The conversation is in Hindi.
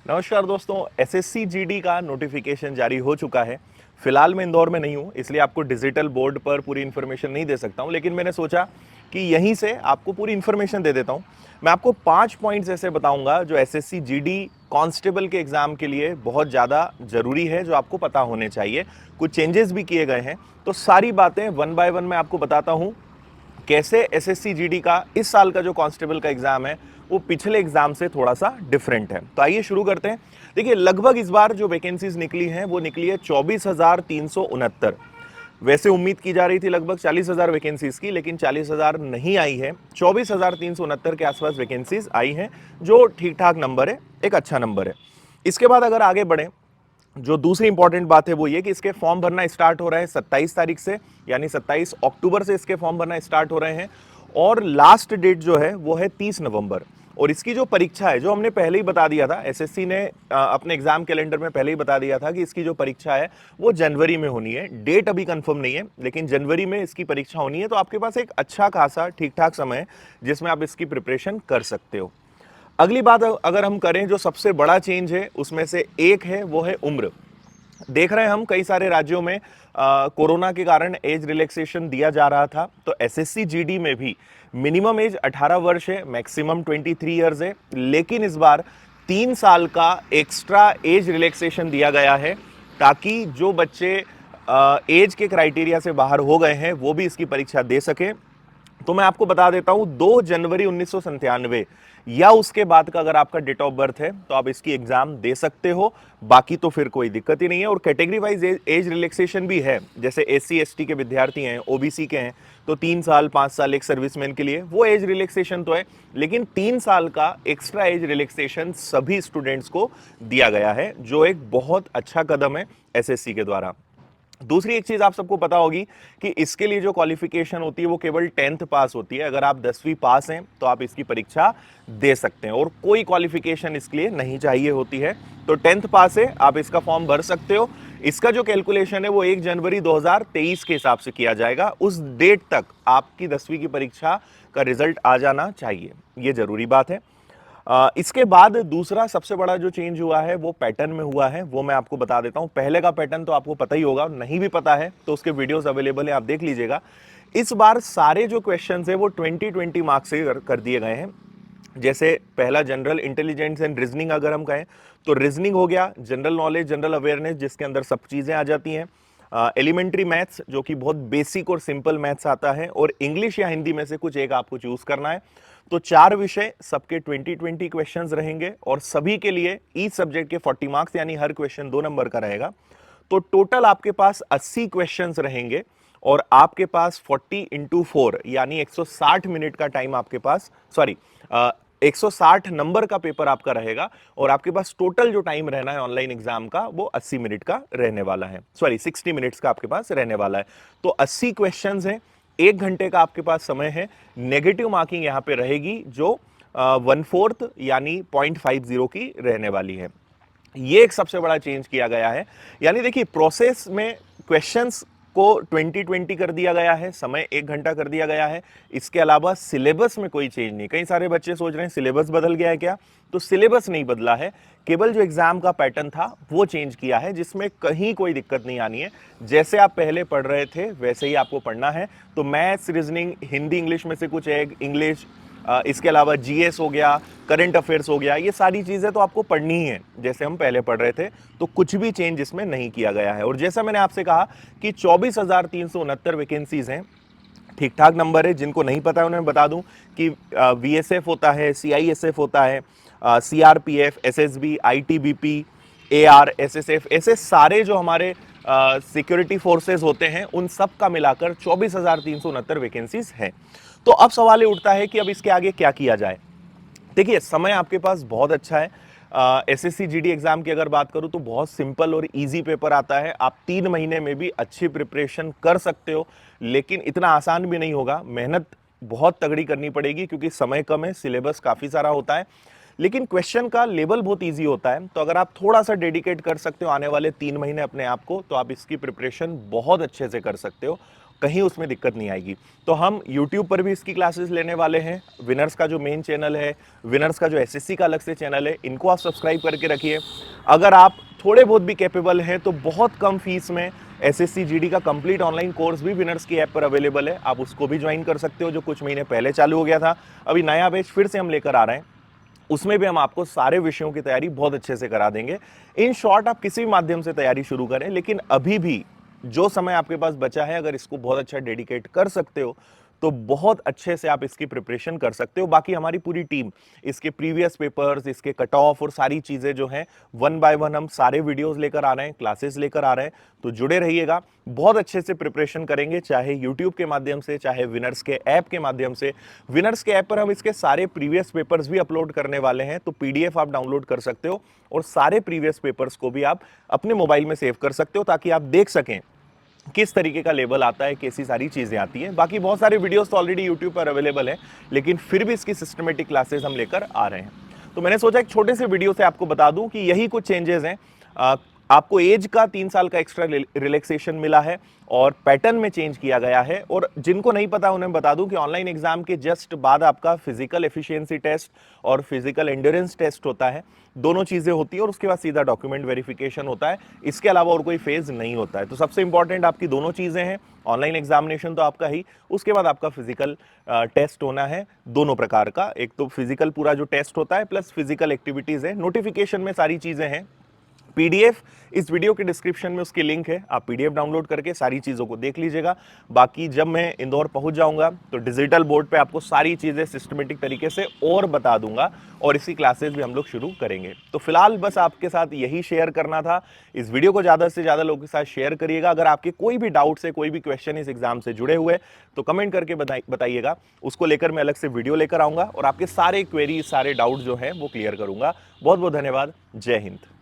नमस्कार दोस्तों, एसएससी जीडी का नोटिफिकेशन जारी हो चुका है। फिलहाल मैं इंदौर में नहीं हूँ, इसलिए आपको डिजिटल बोर्ड पर पूरी इन्फॉर्मेशन नहीं दे सकता हूँ, लेकिन मैंने सोचा कि यहीं से आपको पूरी इन्फॉर्मेशन दे देता हूँ। मैं आपको 5 पॉइंट्स ऐसे बताऊंगा जो एसएससी जीडी कांस्टेबल के एग्जाम के लिए बहुत ज़्यादा ज़रूरी है, जो आपको पता होने चाहिए। कुछ चेंजेस भी किए गए हैं, तो सारी बातें वन बाय वन मैं आपको बताता हूँ। कैसे एसएससी जीडी का इस साल का जो कांस्टेबल का एग्जाम है वो पिछले एग्जाम से थोड़ा सा डिफरेंट है। तो आइए शुरू करते हैं। देखिए, लगभग इस बार जो वैकेंसीज निकली हैं वो निकली है 24,369। वैसे उम्मीद की जा रही थी लगभग 40,000 वैकेंसीज की, लेकिन 40,000 नहीं आई है। 24,369 के आसपास वैकेंसीज आई हैं, जो ठीक ठाक नंबर है, एक अच्छा नंबर है। इसके बाद अगर आगे बढ़े, जो दूसरी इंपॉर्टेंट बात है वो ये कि इसके फॉर्म भरना स्टार्ट हो रहा है 27 तारीख से, यानी 27 अक्टूबर से इसके फॉर्म भरना स्टार्ट हो रहे हैं। और लास्ट डेट जो है वो है 30 नवंबर। और इसकी जो परीक्षा है, जो हमने पहले ही बता दिया था, एसएससी ने अपने एग्जाम कैलेंडर में पहले ही बता दिया था कि इसकी जो परीक्षा है वो जनवरी में होनी है। डेट अभी कंफर्म नहीं है, लेकिन जनवरी में इसकी परीक्षा होनी है। तो आपके पास एक अच्छा खासा ठीक ठाक समय है जिसमें आप इसकी प्रिपरेशन कर सकते हो। अगली बात अगर हम करें, जो सबसे बड़ा चेंज है उसमें से एक है वो है उम्र। देख रहे हैं हम कई सारे राज्यों में कोरोना के कारण एज रिलैक्सेशन दिया जा रहा था, तो एसएससी जीडी में भी मिनिमम एज 18 वर्ष है, मैक्सिमम 23 इयर्स है। लेकिन इस बार 3 साल का एक्स्ट्रा एज रिलैक्सेशन दिया गया है, ताकि जो बच्चे एज के क्राइटेरिया से बाहर हो गए हैं वो भी इसकी परीक्षा दे सके। तो मैं आपको बता देता हूं, 2 जनवरी 1997 या उसके बाद का अगर आपका डेट ऑफ बर्थ है तो आप इसकी एग्जाम दे सकते हो। बाकी तो फिर कोई दिक्कत ही नहीं है। और कैटेगरी वाइज एज रिलैक्सेशन भी है, जैसे एससी एसटी के विद्यार्थी हैं, ओबीसी के हैं, तो 3 साल 5 साल एक सर्विसमैन के लिए वो एज रिलैक्सेशन तो है, लेकिन 3 साल का एक्स्ट्रा एज रिलैक्सेशन सभी स्टूडेंट्स को दिया गया है, जो एक बहुत अच्छा कदम है एसएससी के द्वारा। दूसरी एक चीज आप सबको पता होगी कि इसके लिए जो क्वालिफिकेशन होती है वो केवल 10th पास होती है। अगर आप 10वीं पास हैं तो आप इसकी परीक्षा दे सकते हैं, और कोई क्वालिफिकेशन इसके लिए नहीं चाहिए होती है। तो 10th पास है, आप इसका फॉर्म भर सकते हो। इसका जो कैलकुलेशन है वो 1 जनवरी 2023 के हिसाब से किया जाएगा। उस डेट तक आपकी 10वीं की परीक्षा का रिजल्ट आ जाना चाहिए, ये जरूरी बात है। इसके बाद दूसरा सबसे बड़ा जो चेंज हुआ है वो पैटर्न में हुआ है, वो मैं आपको बता देता हूं। पहले का पैटर्न तो आपको पता ही होगा, नहीं भी पता है तो उसके वीडियोस अवेलेबल है, आप देख लीजिएगा। इस बार सारे जो क्वेश्चंस है वो 20-20 मार्क्स से कर दिए गए हैं। जैसे पहला जनरल इंटेलिजेंस एंड रीजनिंग अगर हम कहें तो रीजनिंग हो गया, जनरल नॉलेज, जनरल अवेयरनेस जिसके अंदर सब चीजें आ जाती हैं, एलिमेंट्री मैथ्स जो कि बहुत बेसिक और सिंपल मैथ्स आता है, और इंग्लिश या हिंदी में से कुछ एक आपको चूज करना है। तो 4 विषय, सबके 20-20 क्वेश्चंस रहेंगे, और सभी के लिए ईच सब्जेक्ट के 40 मार्क्स, यानी हर क्वेश्चन 2 नंबर का रहेगा। तो टोटल आपके पास 80 क्वेश्चंस रहेंगे, और आपके पास 40 इंटू 4 यानी 160 मिनट का टाइम आपके पास, सॉरी 160 नंबर का पेपर आपका रहेगा, और आपके पास टोटल जो टाइम रहना है ऑनलाइन एग्जाम का वो 80 मिनट का रहने वाला है, सॉरी 60 मिनट्स का आपके पास रहने वाला है। तो 80 क्वेश्चंस हैं, 1 घंटे का आपके पास समय है। नेगेटिव मार्किंग यहां पे रहेगी, जो 1/4 यानी 0.50 की रहने वाली है। ये एक सबसे बड़ा चेंज किया गया है। यानी देखिए, प्रोसेस में क्वेश्चंस को 20-20 कर दिया गया है, समय 1 घंटा कर दिया गया है। इसके अलावा सिलेबस में कोई चेंज नहीं। कई सारे बच्चे सोच रहे हैं सिलेबस बदल गया है क्या, तो सिलेबस नहीं बदला है, केवल जो एग्जाम का पैटर्न था वो चेंज किया है, जिसमें कहीं कोई दिक्कत नहीं आनी है। जैसे आप पहले पढ़ रहे थे वैसे ही आपको पढ़ना है। तो मैथ्स, रीजनिंग, हिंदी इंग्लिश में से कुछ एक इंग्लिश, इसके अलावा जीएस हो गया, करंट अफेयर्स हो गया, ये सारी चीजें तो आपको पढ़नी ही है जैसे हम पहले पढ़ रहे थे। तो कुछ भी चेंज इसमें नहीं किया गया है। और जैसा मैंने आपसे कहा कि 24,369 वैकेंसीज हैं, ठीक ठाक नंबर है। जिनको नहीं पता है उन्हें बता दूं कि वीएसएफ होता है, सीआईएसएफ होता है, CRPF, SSB, ITBP, AR, SSF, ऐसे सारे जो हमारे सिक्योरिटी फोर्सेस होते हैं उन सब का मिलाकर 24,369 वैकेंसीज हैं। तो अब सवाल ये उठता है कि अब इसके आगे क्या किया जाए। देखिए, समय आपके पास बहुत अच्छा है। एसएससी जीडी एग्जाम की अगर बात करूं तो बहुत सिंपल और इजी पेपर आता है। आप 3 महीने में भी अच्छी प्रिपरेशन कर सकते हो, लेकिन इतना आसान भी नहीं होगा। मेहनत बहुत तगड़ी करनी पड़ेगी, क्योंकि समय कम है, सिलेबस काफी सारा होता है, लेकिन क्वेश्चन का लेवल बहुत इजी होता है। तो अगर आप थोड़ा सा डेडिकेट कर सकते हो आने वाले 3 महीने अपने आप को, तो आप इसकी प्रिपरेशन बहुत अच्छे से कर सकते हो। कहीं उसमें दिक्कत नहीं आएगी। तो हम YouTube पर भी इसकी क्लासेस लेने वाले हैं। विनर्स का जो मेन चैनल है, विनर्स का जो एसएससी का अलग से चैनल है, इनको आप सब्सक्राइब करके रखिए। अगर आप थोड़े बहुत भी कैपेबल हैं तो बहुत कम फीस में एसएससी जीडी का कंप्लीट ऑनलाइन कोर्स भी विनर्स की ऐप पर अवेलेबल है, आप उसको भी ज्वाइन कर सकते हो, जो कुछ महीने पहले चालू हो गया था। अभी नया बैच फिर से हम लेकर आ रहे हैं, उसमें भी हम आपको सारे विषयों की तैयारी बहुत अच्छे से करा देंगे। इन शॉर्ट, आप किसी भी माध्यम से तैयारी शुरू करें, लेकिन अभी भी जो समय आपके पास बचा है, अगर इसको बहुत अच्छा डेडिकेट कर सकते हो तो बहुत अच्छे से आप इसकी प्रिपरेशन कर सकते हो। बाकी हमारी पूरी टीम इसके प्रीवियस पेपर्स, इसके कट ऑफ और सारी चीजें जो हैं वन बाय वन हम सारे वीडियोस लेकर आ रहे हैं, क्लासेस लेकर आ रहे हैं। तो जुड़े रहिएगा, बहुत अच्छे से प्रिपरेशन करेंगे, चाहे यूट्यूब के माध्यम से, चाहे विनर्स के ऐप के माध्यम से। विनर्स के ऐप पर हम इसके सारे प्रीवियस पेपर्स भी अपलोड करने वाले हैं, तो पीडीएफ आप डाउनलोड कर सकते हो और सारे प्रीवियस पेपर्स को भी आप अपने मोबाइल में सेव कर सकते हो, ताकि आप देख सकें किस तरीके का लेवल आता है, कैसी सारी चीजें आती हैं। बाकी बहुत सारे वीडियोस तो ऑलरेडी यूट्यूब पर अवेलेबल है, लेकिन फिर भी इसकी सिस्टमेटिक क्लासेस हम लेकर आ रहे हैं। तो मैंने सोचा एक छोटे से वीडियो से आपको बता दूं कि यही कुछ चेंजेस हैं। आपको एज का 3 साल का एक्स्ट्रा रिलैक्सेशन मिला है और पैटर्न में चेंज किया गया है। और जिनको नहीं पता उन्हें बता दूं कि ऑनलाइन एग्जाम के जस्ट बाद आपका फिजिकल एफिशिएंसी टेस्ट और फिजिकल एंड्योरेंस टेस्ट होता है, दोनों चीजें होती है, और उसके बाद सीधा डॉक्यूमेंट वेरिफिकेशन होता है। इसके अलावा और कोई फेज नहीं होता है। तो सबसे इंपॉर्टेंट आपकी दोनों चीजें हैं, ऑनलाइन एग्जामिनेशन तो आपका ही, उसके बाद आपका फिजिकल टेस्ट होना है दोनों प्रकार का। एक तो फिजिकल पूरा जो टेस्ट होता है प्लस फिजिकल एक्टिविटीज है। नोटिफिकेशन में सारी चीजें हैं। पीडीएफ इस वीडियो के डिस्क्रिप्शन में उसकी लिंक है, आप पीडीएफ डाउनलोड करके सारी चीज़ों को देख लीजिएगा। बाकी जब मैं इंदौर पहुंच जाऊंगा तो डिजिटल बोर्ड पे आपको सारी चीज़ें सिस्टमेटिक तरीके से और बता दूंगा, और इसकी क्लासेस भी हम लोग शुरू करेंगे। तो फिलहाल बस आपके साथ यही शेयर करना था। इस वीडियो को ज़्यादा से ज़्यादा लोगों के साथ शेयर करिएगा। अगर आपके कोई भी डाउट्स है, कोई भी क्वेश्चन इस एग्जाम से जुड़े हुए, तो कमेंट करके बताइएगा, उसको लेकर मैं अलग से वीडियो लेकर आऊँगा और आपके सारे क्वेरी, सारे डाउट जो हैं वो क्लियर करूँगा। बहुत बहुत धन्यवाद। जय हिंद।